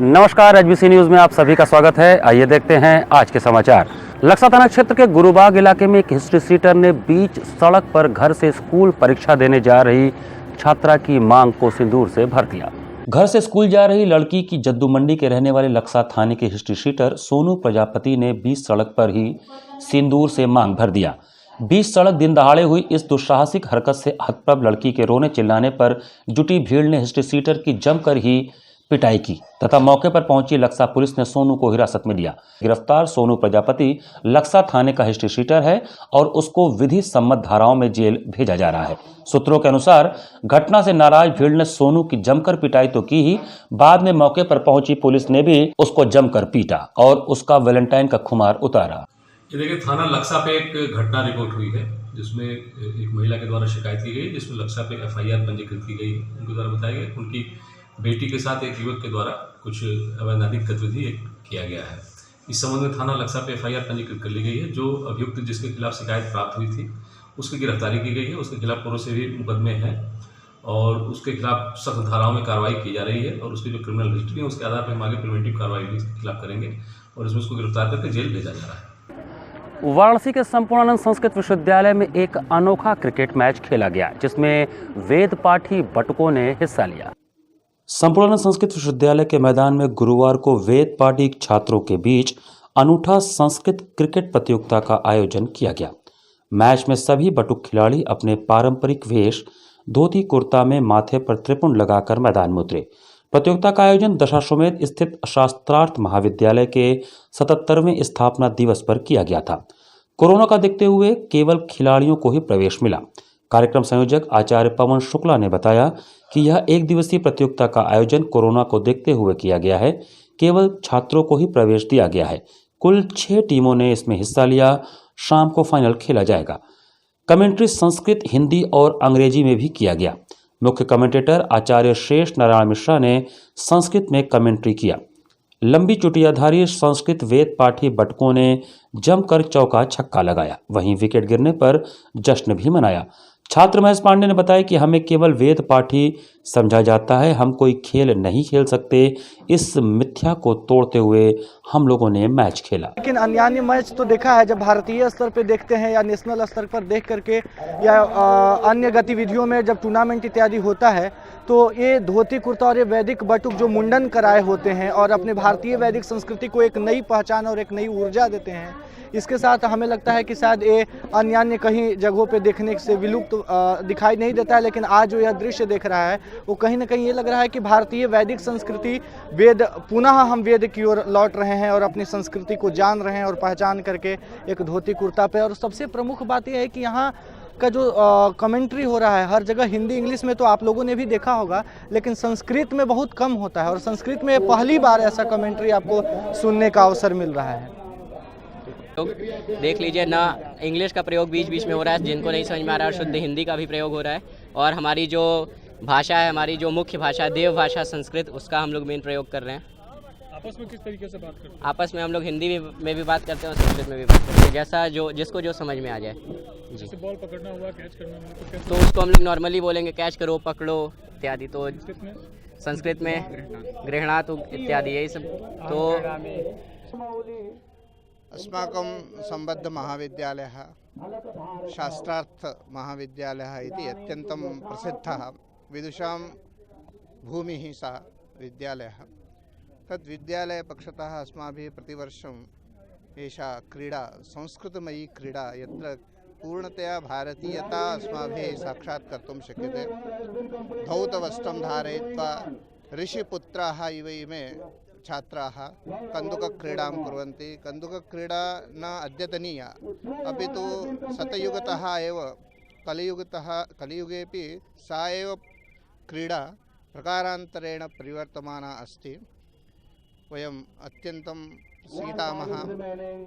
नमस्कार, HBC news में आप सभी का स्वागत है। आइए देखते हैं आज के समाचार। लक्सा थाना क्षेत्र के गुरुबाग इलाके में एक हिस्ट्री सीटर ने बीच सड़क पर घर से स्कूल परीक्षा देने जा रही छात्रा की मांग को सिंदूर से भर दिया। घर से स्कूल जा रही लड़की की जद्दू मंडी के रहने वाले लक्सा थाने के हिस्ट्री सीटर सोनू प्रजापति ने बीच सड़क पर ही सिंदूर से मांग भर दिया। बीच सड़क दिन दहाड़े हुई इस दुस्साहसिक हरकत से हतप्रभ लड़की के रोने चिल्लाने पर जुटी भीड़ ने हिस्ट्री सीटर की जमकर ही पिटाई की तथा मौके पर पहुंची लक्सा पुलिस ने सोनू को हिरासत में लिया। गिरफ्तार सोनू प्रजापति लक्सा थाने का हिस्ट्री सीटर है और उसको विधि सम्मत धाराओं में जेल भेजा जा रहा है। सूत्रों के अनुसार घटना से नाराज भीड़ ने सोनू की जमकर पिटाई तो की ही, बाद में मौके पर पहुंची पुलिस ने भी उसको जमकर पीटा और उसका वैलेंटाइन का खुमार उतारा। ये देखिए, थाना लक्सा पे एक घटना रिपोर्ट हुई है जिसमें एक महिला के द्वारा शिकायत की गई, जिसमें लक्सा पे एफआईआर पंजीकृत की गई। उनके द्वारा बताया गया उनकी बेटी के साथ एक युवक के द्वारा कुछ अवैधानिक गतिविधि किया गया है। इस संबंध में थाना लक्सा पे एफआईआर पंजीकृत कर ली गई है। जो अभियुक्त जिसके खिलाफ शिकायत प्राप्त हुई थी उसकी गिरफ्तारी की गई है। उसके खिलाफ पूर्व से भी मुकदमे हैं और उसके खिलाफ सख्त धाराओं में कार्रवाई की जा रही है और उसकी जो क्रिमिनल हिस्ट्री है उसके आधार पर हम आगे प्रिवेंटिव कार्रवाई भी इसके खिलाफ करेंगे और इसमें उसको गिरफ्तार करके जेल भेजा जा रहा है। वाराणसी के संपूर्णानंद संस्कृत विश्वविद्यालय में एक अनोखा क्रिकेट मैच खेला गया जिसमें वेद पाठी बटुकों ने हिस्सा लिया। संपूर्णानंद संस्कृत विश्वविद्यालय के मैदान में गुरुवार को वेद पाठी छात्रों के बीच अनूठा संस्कृत क्रिकेट प्रतियोगिता का आयोजन किया गया। मैच में सभी बटुक खिलाड़ी अपने पारंपरिक वेश धोती कुर्ता में माथे पर त्रिपुंड लगाकर मैदान में उतरे। प्रतियोगिता का आयोजन दशाश्वमेध स्थित शास्त्रार्थ महाविद्यालय के 77वें स्थापना दिवस पर किया गया था। कोरोना का देखते हुए केवल खिलाड़ियों को ही प्रवेश मिला। कार्यक्रम संयोजक आचार्य पवन शुक्ला ने बताया कि यह एक दिवसीय प्रतियोगिता का आयोजन कोरोना को देखते हुए किया गया है। केवल छात्रों को ही प्रवेश दिया गया है। कुल 6 टीमों ने इसमें हिस्सा लिया। शाम को फाइनल खेला जाएगा। कमेंट्री संस्कृत, हिंदी और अंग्रेजी में भी किया गया। मुख्य कमेंटेटर आचार्य शेष नारायण मिश्रा ने संस्कृत में कमेंट्री किया। लंबी चुटियाधारी संस्कृत वेद पाठी बटकों ने जमकर चौका छक्का लगाया, वहीं विकेट गिरने पर जश्न भी मनाया। छात्र महेश पांडे ने बताया कि हमें केवल वेद पाठी समझा जाता है, हम कोई खेल नहीं खेल सकते। इस मिथ्या को तोड़ते हुए हम लोगों ने मैच खेला। लेकिन अन्य मैच तो देखा है, जब भारतीय स्तर पे देखते हैं या नेशनल स्तर पर देख करके या अन्य गतिविधियों में जब टूर्नामेंट इत्यादि होता है तो ये धोती कुर्ता और ये वैदिक बटुक जो मुंडन कराए होते हैं और अपने भारतीय वैदिक संस्कृति को एक नई पहचान और एक नई ऊर्जा देते हैं। इसके साथ हमें लगता है कि शायद ये अन्य कहीं जगहों पे देखने से विलुप्त दिखाई नहीं देता है, लेकिन आज जो यह दृश्य देख रहा है वो कहीं ना कहीं ये लग रहा है कि भारतीय वैदिक संस्कृति वेद पुनः हम वेद की ओर लौट रहे हैं और अपनी संस्कृति को जान रहे हैं और पहचान करके एक धोती कुर्ता पे। और सबसे प्रमुख बात यह है कि यहाँ का जो कमेंट्री हो रहा है हर जगह हिंदी इंग्लिश में तो आप लोगों ने भी देखा होगा, लेकिन संस्कृत में बहुत कम होता है और संस्कृत में पहली बार ऐसा कमेंट्री आपको सुनने का अवसर मिल रहा है। देख लीजिए ना, इंग्लिश का प्रयोग बीच बीच में हो रहा है, जिनको नहीं समझ में आ रहा है शुद्ध हिंदी का भी प्रयोग हो रहा है और हमारी जो भाषा है, हमारी जो मुख्य भाषा देव भाषा संस्कृत, उसका हम लोग मेन प्रयोग कर रहे हैं। आपस में किस तरीके से बात करते हैं? आपस में हम लोग हिंदी में भी बात करते हैं और संस्कृत में भी बात करते हैं, जैसा जो जिसको जो समझ में आ जाए। जैसे बॉल पकड़ना हुआ, कैच करना हुआ तो उसको हम लोग नॉर्मली बोलेंगे कैच करो, पकड़ो इत्यादि। तो संस्कृत में गृह्णातु इत्यादि यही सब। तो अस्माकं सम्बद्ध महाविद्यालयः शास्त्रार्थ महाविद्यालयः इति अत्यन्तं प्रसिद्धः विदुषां भूमिः सः विद्यालयः। तद् विद्यालयपक्षतः अस्माभिः प्रतिवर्षम् एषा क्रीडा संस्कृतमयी क्रीडा यत्र पूर्णतया भारतीयता अस्माभिः साक्षात् कर्तुं शक्यते। धौतवस्त्रं धारयित्वा ऋषिपुत्राः इव इमे छात्राः कन्दुकक्रीडां कुर्वन्ति। कन्दुकक्रीडा न अद्यतनीया, अपि तु शतयुगतः एव कलियुगेपि सा एव क्रीडा प्रकारान्तरेण परिवर्तमाना अस्ति। वयम् अत्यन्तं सीतामः।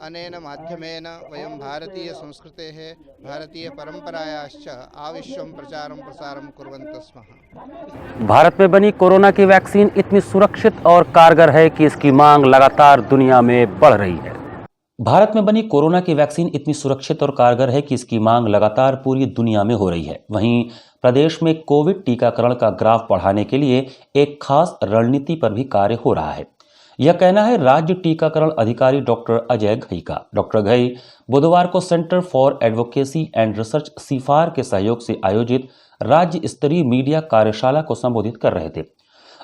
अनेन माध्यमेन वयं भारतीयसंस्कृतेः भारतीयपरम्परायाश्च आविश्वं प्रचारं प्रसारं कुर्वन्तः स्मः। भारत में बनी कोरोना की वैक्सीन इतनी सुरक्षित और कारगर है कि इसकी मांग लगातार दुनिया में बढ़ रही है। भारत में बनी कोरोना की वैक्सीन इतनी सुरक्षित और कारगर है कि इसकी मांग लगातार पूरी दुनिया में हो रही है। वहीं प्रदेश में कोविड टीकाकरण का ग्राफ बढ़ाने के लिए एक खास रणनीति पर भी कार्य हो रहा है। यह कहना है राज्य टीकाकरण अधिकारी डॉक्टर अजय घई का। डॉक्टर घई बुधवार को centre for advocacy and research CFAR के सहयोग से आयोजित राज्य स्तरीय मीडिया कार्यशाला को संबोधित कर रहे थे।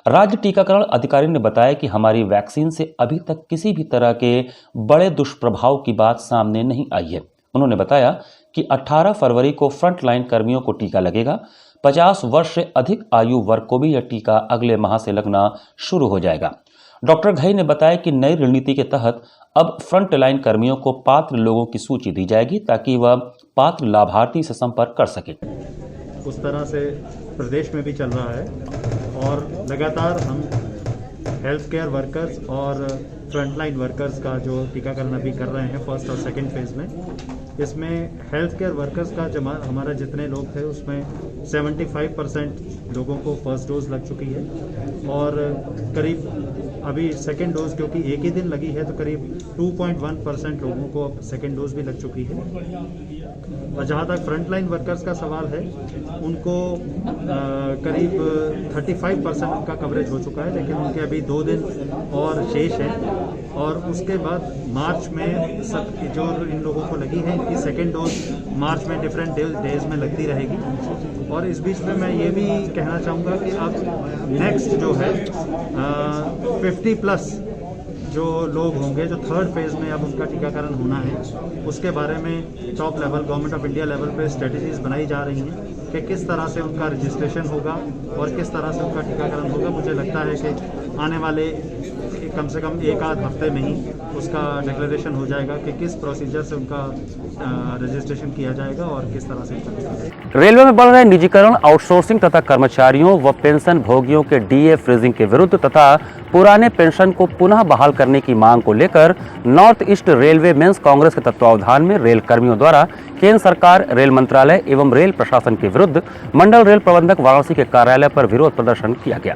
राज्य टीकाकरण अधिकारी ने बताया कि हमारी वैक्सीन से अभी तक किसी भी तरह के बड़े दुष्प्रभाव की बात सामने नहीं आई है। उन्होंने बताया कि 18 फरवरी को फ्रंटलाइन कर्मियों को टीका लगेगा। 50 वर्ष से अधिक आयु वर्ग को भी यह टीका अगले माह से लगना शुरू हो जाएगा। डॉक्टर घई ने बताया कि नई रणनीति के तहत अब फ्रंटलाइन कर्मियों को पात्र लोगों की सूची दी जाएगी ताकि वह पात्र लाभार्थी से संपर्क कर सके। उस तरह से प्रदेश में भी चल रहा है और लगातार हम हेल्थ केयर वर्कर्स और फ्रंटलाइन वर्कर्स का जो टीकाकरण अभी कर रहे हैं फर्स्ट और सेकंड फेज़ में, इसमें हेल्थ केयर वर्कर्स का हमारा जितने लोग थे उसमें 75% लोगों को फर्स्ट डोज लग चुकी है और करीब अभी सेकेंड डोज क्योंकि एक ही दिन लगी है तो करीब 2.1% लोगों को अब सेकेंड डोज भी लग चुकी है। और जहाँ तक फ्रंटलाइन वर्कर्स का सवाल है उनको करीब 35% का कवरेज हो चुका है, लेकिन उनके अभी 2 दिन और शेष है और उसके बाद मार्च में सब जो इन लोगों को लगी है इनकी सेकेंड डोज मार्च में डिफरेंट डेज में लगती रहेगी। और इस बीच में मैं ये भी कहना चाहूँगा कि अब नेक्स्ट जो है 50+ जो लोग होंगे जो थर्ड फेज़ में अब उनका टीकाकरण होना है उसके बारे में top level government of India level पे स्ट्रेटजीज बनाई जा रही हैं कि किस तरह से उनका रजिस्ट्रेशन होगा और किस तरह से उनका टीकाकरण होगा। मुझे लगता है कि आने वाले कम से कम 1-8 हफ्ते में ही उसका डिक्लेरेशन हो जाएगा कि किस प्रोसीजर से उनका रजिस्ट्रेशन किया जाएगा और किस तरह से। रेलवे में बढ़ रहे निजीकरण, आउटसोर्सिंग तथा कर्मचारियों व पेंशन भोगियों के डीए फ्रीजिंग के विरुद्ध तथा पुराने पेंशन को पुनः बहाल करने की मांग को लेकर north east railway men's congress के तत्वावधान में रेल कर्मियों द्वारा केंद्र सरकार, रेल मंत्रालय एवं रेल प्रशासन के विरुद्ध मंडल रेल प्रबंधक वाराणसी के कार्यालय पर विरोध प्रदर्शन किया गया।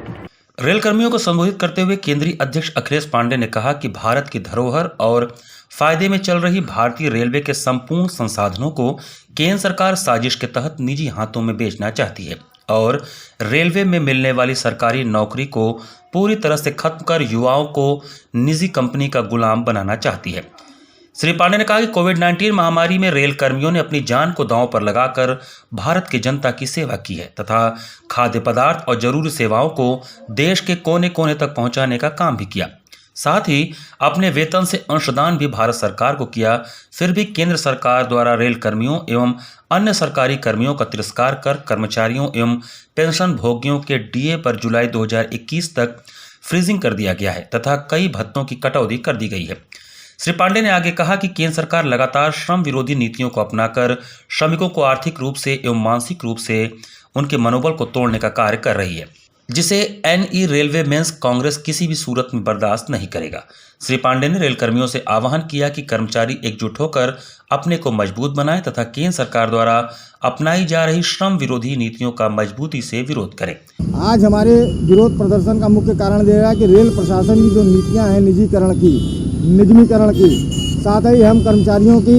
रेल कर्मियों को संबोधित करते हुए केंद्रीय अध्यक्ष अखिलेश पांडे ने कहा कि भारत की धरोहर और फायदे में चल रही भारतीय रेलवे के संपूर्ण संसाधनों को केंद्र सरकार साजिश के तहत निजी हाथों में बेचना चाहती है और रेलवे में मिलने वाली सरकारी नौकरी को पूरी तरह से खत्म कर युवाओं को निजी कंपनी का गुलाम बनाना चाहती है। श्री पांडे ने कहा कि कोविड-19 महामारी में रेल कर्मियों ने अपनी जान को दांव पर लगाकर भारत की जनता की सेवा की है तथा खाद्य पदार्थ और जरूरी सेवाओं को देश के कोने कोने तक पहुंचाने का काम भी किया। साथ ही अपने वेतन से अंशदान भी भारत सरकार को किया। फिर भी केंद्र सरकार द्वारा रेल कर्मियों एवं अन्य सरकारी कर्मियों का तिरस्कार कर कर्मचारियों एवं पेंशन भोगियों के डीए पर जुलाई 2021 तक फ्रीजिंग कर दिया गया है तथा कई भत्तों की कटौती कर दी गई है। श्री पांडे ने आगे कहा कि केंद्र सरकार लगातार श्रम विरोधी नीतियों को अपनाकर श्रमिकों को आर्थिक रूप से एवं मानसिक रूप से उनके मनोबल को तोड़ने का कार्य कर रही है, जिसे एनई रेलवे मेंस कांग्रेस किसी भी सूरत में बर्दाश्त नहीं करेगा। श्री पांडे ने रेल कर्मियों से आह्वान किया कि कर्मचारी एकजुट होकर अपने को मजबूत बनाएं तथा केंद्र सरकार द्वारा अपनाई जा रही श्रम विरोधी नीतियों का मजबूती से विरोध करें। आज हमारे विरोध प्रदर्शन का मुख्य कारण यह है कि रेल प्रशासन की जो नीतियां हैं निजीकरण की, निगमीकरण की, साथ ही हम कर्मचारियों की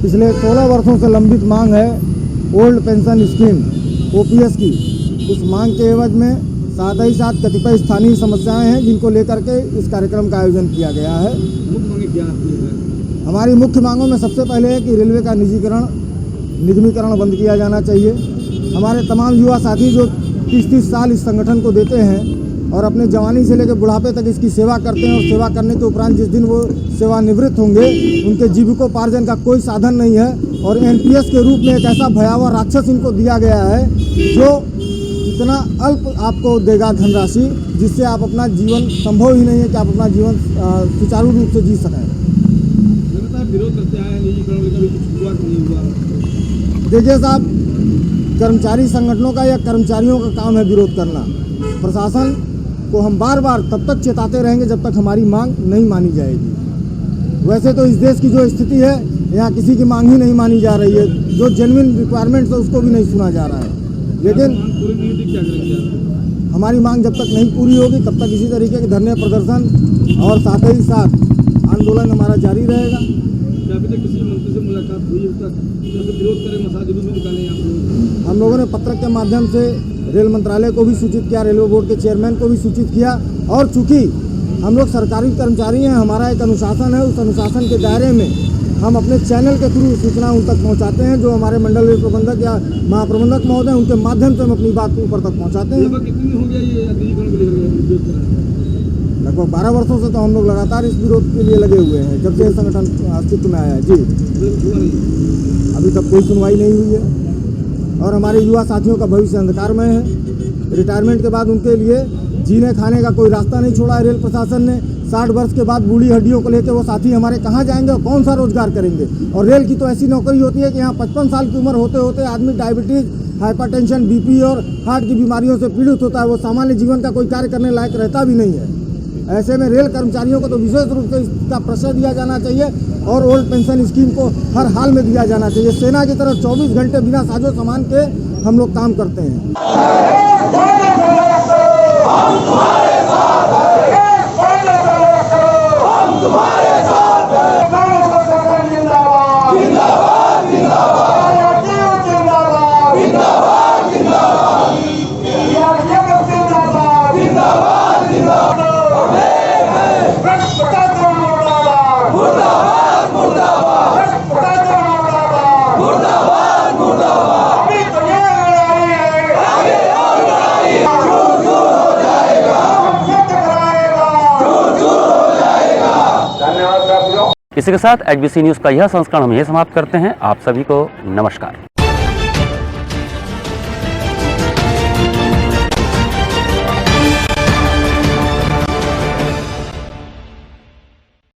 पिछले 16 वर्षों से लंबित मांग है ओल्ड पेंशन स्कीम OPS की, उस मांग के एवज में साथ ही साथ कतिपय स्थानीय समस्याएं हैं जिनको लेकर के इस कार्यक्रम का आयोजन किया गया है। हमारी मुख्य मांगों में सबसे पहले है कि रेलवे का निगमीकरण बंद किया जाना चाहिए। हमारे तमाम युवा साथी जो 30-30 साल इस संगठन को देते हैं और अपने जवानी से लेकर बुढ़ापे तक इसकी सेवा करते हैं और सेवा करने के उपरांत जिस दिन वो सेवानिवृत्त होंगे उनके जीविकोपार्जन का कोई साधन नहीं है और NPS के रूप में एक ऐसा भयावह राक्षस इनको दिया गया है जो इतना अल्प आपको देगा धनराशि जिससे आप अपना जीवन संभव ही नहीं है कि आप अपना जीवन सुचारू रूप से जी सकें। विरोध करते आए निजीकरण का भी कुछ शुरुआत नहीं हुआ। देखिए साहब, कर्मचारी संगठनों का या कर्मचारियों का काम है विरोध करना। प्रशासन को हम बार बार तब तक चेताते रहेंगे जब तक हमारी मांग नहीं मानी जाएगी। वैसे तो इस देश की जो स्थिति है यहाँ किसी की मांग ही नहीं मानी जा रही है, जो जेन्युइन रिक्वायरमेंट्स है उसको भी नहीं सुना जा रहा है। लेकिन हमारी मांग जब तक नहीं पूरी होगी तब तक इसी तरीके के धरने प्रदर्शन और साथ ही साथ आंदोलन हमारा जारी रहेगा। अभी तक किसी मंत्री से मुलाकात हुई है तक विरोध करें मसाज जुलूस निकाले आप लोग? हम लोगों ने पत्र के माध्यम से रेल मंत्रालय को भी सूचित किया, रेलवे बोर्ड के चेयरमैन को भी सूचित किया और चूंकि हम लोग सरकारी कर्मचारी हैं, हमारा एक अनुशासन है, उस अनुशासन के दायरे में हम अपने चैनल के थ्रू सूचना उन तक पहुंचाते हैं। जो हमारे मंडल प्रबंधक या महाप्रबंधक महोदय उनके माध्यम से हम अपनी बात ऊपर तक पहुंचाते हैं। लगभग कितनी दिन हो गया ये निजीकरण के लिए विरोध कर रहे हैं? लगभग 12 वर्षों से तो हम लोग लगातार इस विरोध के लिए लगे हुए हैं, जब से संगठन अस्तित्व में आया है। जी, अभी तक कोई सुनवाई नहीं हुई है और हमारे युवा साथियों का भविष्य अंधकारमय है। रिटायरमेंट के बाद उनके लिए जीने खाने का कोई रास्ता नहीं छोड़ा है रेल प्रशासन ने। 60 वर्ष के बाद बूढ़ी हड्डियों को लेकर वो साथी हमारे कहाँ जाएंगे और कौन सा रोजगार करेंगे। और रेल की तो ऐसी नौकरी होती है कि यहाँ 55 साल की उम्र होते होते आदमी डायबिटीज, हाइपरटेंशन, बीपी और हार्ट की बीमारियों से पीड़ित होता है। वो सामान्य जीवन का कोई कार्य करने लायक रहता भी नहीं है। ऐसे में रेल कर्मचारियों को तो विशेष रूप से इसका प्रश्रय दिया जाना चाहिए और ओल्ड पेंशन स्कीम को हर हाल में दिया जाना चाहिए। सेना की तरह 24 घंटे बिना साजो सामान के हम लोग काम करते हैं। इसी के साथ एचबीसी न्यूज़ का यह संस्करण हम यही समाप्त करते हैं। आप सभी को नमस्कार।